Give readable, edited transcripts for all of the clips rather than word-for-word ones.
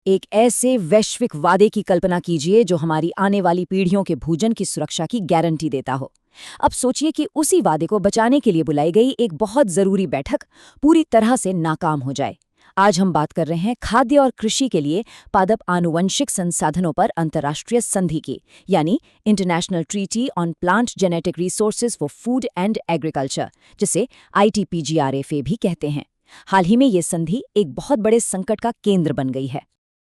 एक ऐसे वैश्विक वादे की कल्पना कीजिए जो हमारी आने वाली पीढ़ियों के भोजन की सुरक्षा की गारंटी देता हो। अब सोचिए कि उसी वादे को बचाने के लिए बुलाई गई एक बहुत जरूरी बैठक पूरी तरह से नाकाम हो जाए। आज हम बात कर रहे हैं खाद्य और कृषि के लिए पादप आनुवंशिक संसाधनों पर अंतर्राष्ट्रीय संधि की, यानी international treaty on plant genetic resources for food and agriculture, जिसे ITPGRFA भी कहते हैं। हाल ही में ये संधि एक बहुत बड़े संकट का केंद्र बन गई है।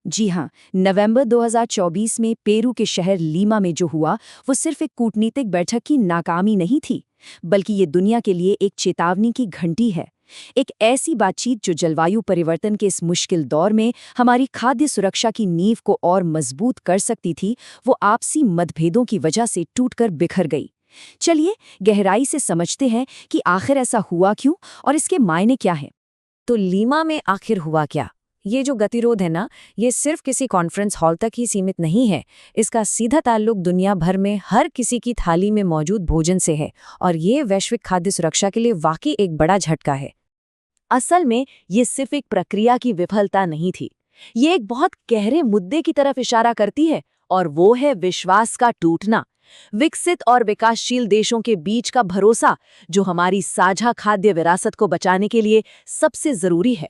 जी हाँ, नवंबर 2024 में पेरू के शहर लीमा में जो हुआ वो सिर्फ एक कूटनीतिक बैठक की नाकामी नहीं थी, बल्कि ये दुनिया के लिए एक चेतावनी की घंटी है। एक ऐसी बातचीत जो जलवायु परिवर्तन के इस मुश्किल दौर में हमारी खाद्य सुरक्षा की नींव को और मजबूत कर सकती थी, वो आपसी मतभेदों की वजह से टूटकर बिखर गई। चलिए गहराई से समझते हैं कि आखिर ऐसा हुआ क्यों और इसके मायने क्या हैं। तो लीमा में आखिर हुआ क्या? ये जो गतिरोध है ना, ये सिर्फ किसी कॉन्फ्रेंस हॉल तक ही सीमित नहीं है। इसका सीधा ताल्लुक दुनिया भर में हर किसी की थाली में मौजूद भोजन से है, और ये वैश्विक खाद्य सुरक्षा के लिए वाकई एक बड़ा झटका है। असल में ये सिर्फ एक प्रक्रिया की विफलता नहीं थी, ये एक बहुत गहरे मुद्दे की तरफ इशारा करती है, और वो है विश्वास का टूटना। विकसित और विकासशील देशों के बीच का भरोसा, जो हमारी साझा खाद्य विरासत को बचाने के लिए सबसे जरूरी है।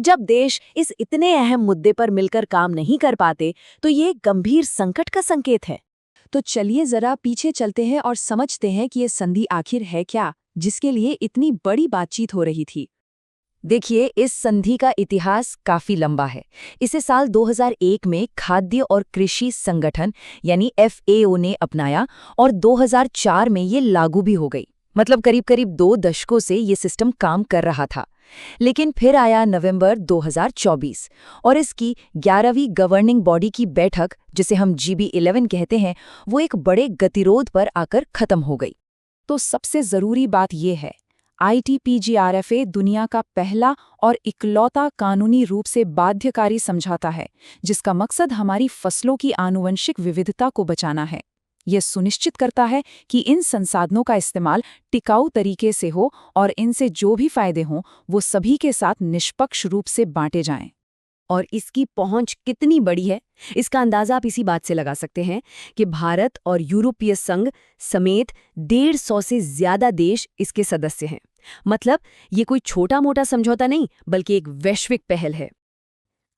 जब देश इस इतने अहम मुद्दे पर मिलकर काम नहीं कर पाते, तो ये एक गंभीर संकट का संकेत है। तो चलिए जरा पीछे चलते हैं और समझते हैं कि ये संधि आखिर है क्या, जिसके लिए इतनी बड़ी बातचीत हो रही थी। देखिए, इस संधि का इतिहास काफी लंबा है। इसे साल 2001 में खाद्य और कृषि संगठन यानी FAO ने अपनाया, और 2004 में ये लागू भी हो गई। मतलब करीब करीब 2 दशकों से ये सिस्टम काम कर रहा था। लेकिन फिर आया नवंबर 2024, और इसकी 11वीं गवर्निंग बॉडी की बैठक, जिसे हम GB11 कहते हैं, वो एक बड़े गतिरोध पर आकर खत्म हो गई। तो सबसे जरूरी बात यह है, ITPGRFA दुनिया का पहला और इकलौता कानूनी रूप से बाध्यकारी समझौता है, जिसका मकसद हमारी फसलों की आनुवंशिक विविधता को बचाना है। यह सुनिश्चित करता है कि इन संसाधनों का इस्तेमाल टिकाऊ तरीके से हो, और इनसे जो भी फायदे हों वो सभी के साथ निष्पक्ष रूप से बांटे जाएं। और इसकी पहुंच कितनी बड़ी है, इसका अंदाजा आप इसी बात से लगा सकते हैं कि भारत और यूरोपीय संघ समेत 150 से ज्यादा देश इसके सदस्य हैं। मतलब ये कोई छोटा मोटा समझौता नहीं, बल्कि एक वैश्विक पहल है।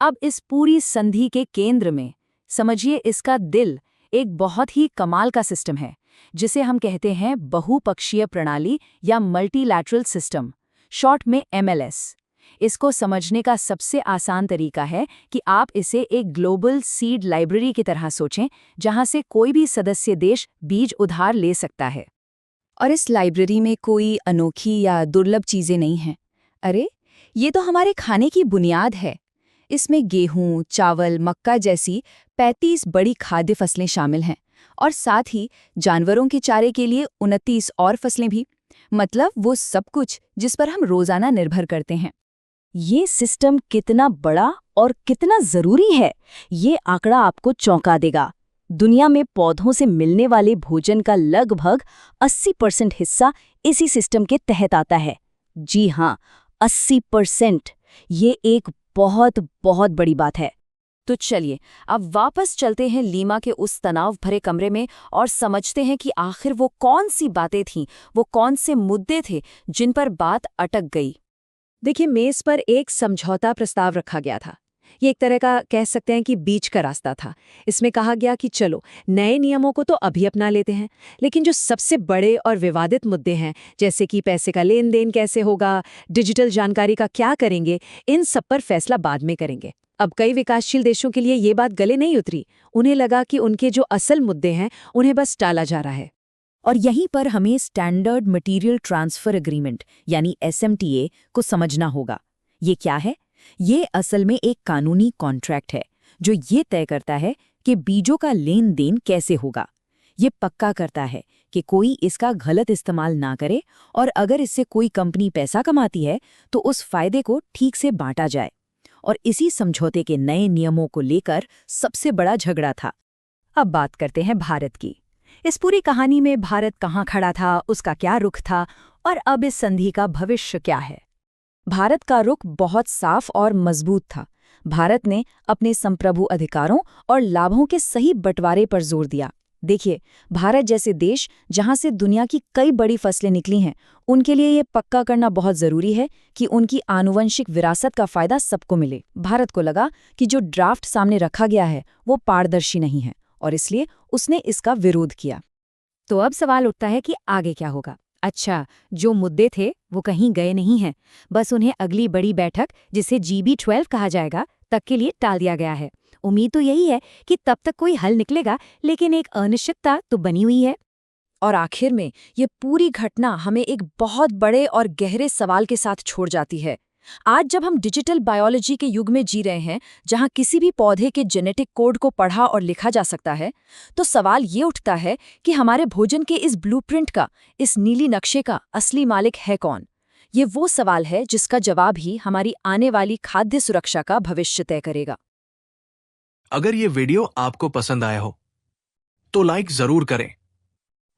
अब इस पूरी संधि के केंद्र में समझिए इसका दिल एक बहुत ही कमाल का सिस्टम है, जिसे हम कहते हैं बहुपक्षीय प्रणाली या मल्टीलैटरल सिस्टम, शॉर्ट में MLS। इसको समझने का सबसे आसान तरीका है कि आप इसे एक ग्लोबल सीड लाइब्रेरी की तरह सोचें, जहां से कोई भी सदस्य देश बीज उधार ले सकता है। और इस लाइब्रेरी में कोई अनोखी या दुर्लभ चीजें नहीं हैं। अरे, ये तो हमारे खाने की बुनियाद है। इसमें गेहूं, चावल, मक्का जैसी 35 बड़ी खाद्य फसलें शामिल हैं, और साथ ही जानवरों के चारे के लिए 29 और फसलें भी। मतलब वो सब कुछ जिस पर हम रोजाना निर्भर करते हैं। ये सिस्टम कितना बड़ा और कितना जरूरी है, ये आंकड़ा आपको चौंका देगा। दुनिया में पौधों से मिलने वाले भोजन का लगभग 80% हिस्सा इसी सिस्टम के तहत आता है। जी हाँ, 80%। ये एक बहुत बहुत बड़ी बात है। तो चलिए अब वापस चलते हैं लीमा के उस तनाव भरे कमरे में, और समझते हैं कि आखिर वो कौन सी बातें थीं, वो कौन से मुद्दे थे जिन पर बात अटक गई। देखिए, मेज पर एक समझौता प्रस्ताव रखा गया था। ये एक तरह का कह सकते हैं कि बीच का रास्ता था। इसमें कहा गया कि चलो नए नियमों को तो अभी अपना लेते हैं, लेकिन जो सबसे बड़े और विवादित मुद्दे हैं, जैसे कि पैसे का लेन देन कैसे होगा, डिजिटल जानकारी का क्या करेंगे, इन सब पर फैसला बाद में करेंगे। अब कई विकासशील देशों के लिए ये बात गले नहीं उतरी। उन्हें लगा कि उनके जो असल मुद्दे हैं उन्हें बस टाला जा रहा है। और यहीं पर हमें स्टैंडर्ड मटेरियल ट्रांसफर एग्रीमेंट यानी SMTA को समझना होगा। ये क्या है? ये असल में एक कानूनी कॉन्ट्रैक्ट है जो ये तय करता है कि बीजों का लेन देन कैसे होगा। ये पक्का करता है कि कोई इसका गलत इस्तेमाल ना करे, और अगर इससे कोई कंपनी पैसा कमाती है तो उस फायदे को ठीक से बांटा जाए। और इसी समझौते के नए नियमों को लेकर सबसे बड़ा झगड़ा था। अब बात करते हैं भारत की। इस पूरी कहानी में भारत कहाँ खड़ा था, उसका क्या रुख था, और अब इस संधि का भविष्य क्या है। भारत का रुख बहुत साफ और मजबूत था। भारत ने अपने संप्रभु अधिकारों और लाभों के सही बंटवारे पर जोर दिया। देखिए, भारत जैसे देश जहां से दुनिया की कई बड़ी फसलें निकली हैं, उनके लिए ये पक्का करना बहुत जरूरी है कि उनकी आनुवंशिक विरासत का फायदा सबको मिले। भारत को लगा कि जो ड्राफ्ट सामने रखा गया है वो पारदर्शी नहीं है और इसलिए उसने इसका विरोध किया। तो अब सवाल उठता है कि आगे क्या होगा। अच्छा, जो मुद्दे थे वो कहीं गए नहीं हैं, बस उन्हें अगली बड़ी बैठक, जिसे GB12 कहा जाएगा, तक के लिए टाल दिया गया है। उम्मीद तो यही है कि तब तक कोई हल निकलेगा, लेकिन एक अनिश्चितता तो बनी हुई है। और आखिर में ये पूरी घटना हमें एक बहुत बड़े और गहरे सवाल के साथ छोड़ जाती है। आज जब हम डिजिटल बायोलॉजी के युग में जी रहे हैं, जहां किसी भी पौधे के जेनेटिक कोड को पढ़ा और लिखा जा सकता है, तो सवाल ये उठता है कि हमारे भोजन के इस ब्लूप्रिंट का, इस नीली नक्शे का असली मालिक है कौन? ये वो सवाल है जिसका जवाब ही हमारी आने वाली खाद्य सुरक्षा का भविष्य तय करेगा। अगर ये वीडियो आपको पसंद आया हो तो लाइक जरूर करें,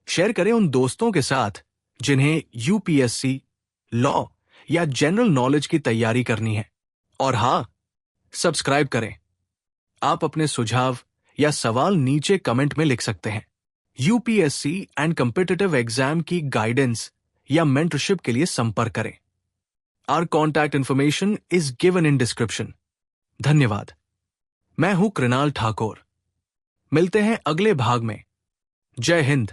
शेयर करें उन दोस्तों के साथ जिन्हें यूपीएससी, लॉ या जनरल नॉलेज की तैयारी करनी है। और हाँ, सब्सक्राइब करें। आप अपने सुझाव या सवाल नीचे कमेंट में लिख सकते हैं। यूपीएससी एंड कॉम्पिटिटिव एग्जाम की गाइडेंस या मेंटरशिप के लिए संपर्क करें। Our contact information is given in description. धन्यवाद। मैं हूं कृणाल ठाकुर। मिलते हैं अगले भाग में। जय हिंद।